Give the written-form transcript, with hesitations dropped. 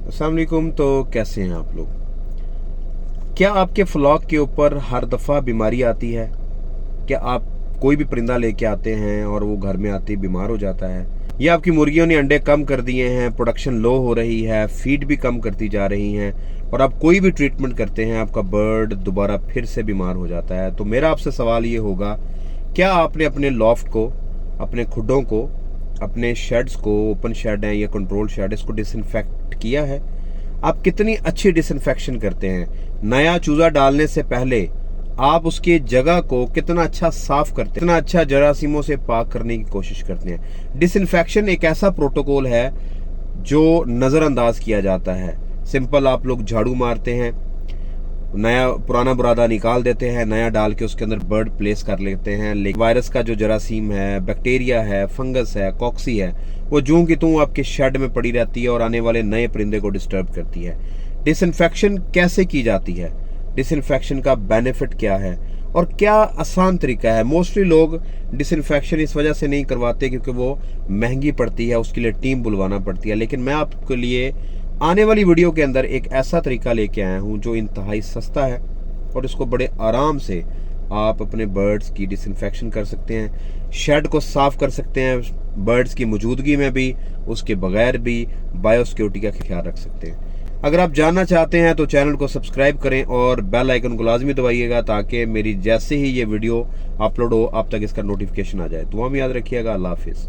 अस्सलाम वालेकुम। तो कैसे हैं आप लोग? क्या आपके फ्लॉक के ऊपर हर दफ़ा बीमारी आती है? क्या आप कोई भी परिंदा लेके आते हैं और वो घर में आते ही बीमार हो जाता है, या आपकी मुर्गियों ने अंडे कम कर दिए हैं, प्रोडक्शन लो हो रही है, फीड भी कम करती जा रही हैं और आप कोई भी ट्रीटमेंट करते हैं आपका बर्ड दोबारा फिर से बीमार हो जाता है? तो मेरा आपसे सवाल ये होगा, क्या आपने अपने लॉफ्ट को, अपने खुडों को, अपने शेड्स को, ओपन शेड है या कंट्रोल शेड, इसको डिसइंफेक्ट किया है? आप कितनी अच्छी डिसइंफेक्शन करते हैं? नया चूजा डालने से पहले आप उसकी जगह को कितना अच्छा साफ करते हैं, कितना अच्छा जरासीमों से पाक करने की कोशिश करते हैं। डिसइंफेक्शन एक ऐसा प्रोटोकॉल है जो नजरअंदाज किया जाता है। सिंपल, आप लोग झाड़ू मारते हैं, नया पुराना बुरादा निकाल देते हैं, नया डाल के उसके अंदर बर्ड प्लेस कर लेते हैं, लेकिन वायरस का जो जरासीम है, बैक्टीरिया है, फंगस है, कॉक्सी है, वो जूं की तूं आपके शेड में पड़ी रहती है और आने वाले नए परिंदे को डिस्टर्ब करती है। डिसइंफेक्शन कैसे की जाती है? डिसइंफेक्शन का बेनिफिट क्या है और क्या आसान तरीका है? मोस्टली लोग डिसइंफेक्शन इस वजह से नहीं करवाते क्योंकि वो महंगी पड़ती है, उसके लिए टीम बुलवाना पड़ती है। लेकिन मैं आपके लिए आने वाली वीडियो के अंदर एक ऐसा तरीका लेके आया हूं जो इंतहाई सस्ता है और इसको बड़े आराम से आप अपने बर्ड्स की डिसइंफेक्शन कर सकते हैं, शेड को साफ कर सकते हैं, बर्ड्स की मौजूदगी में भी, उसके बगैर भी बायोसिक्योरिटी का ख्याल रख सकते हैं। अगर आप जानना चाहते हैं तो चैनल को सब्सक्राइब करें और बेल आइकन को लाजमी दबाइएगा ताकि मेरी जैसे ही ये वीडियो अपलोड हो आप तक इसका नोटिफिकेशन आ जाए। दुआ में याद रखिएगा। अल्लाह हाफिज़।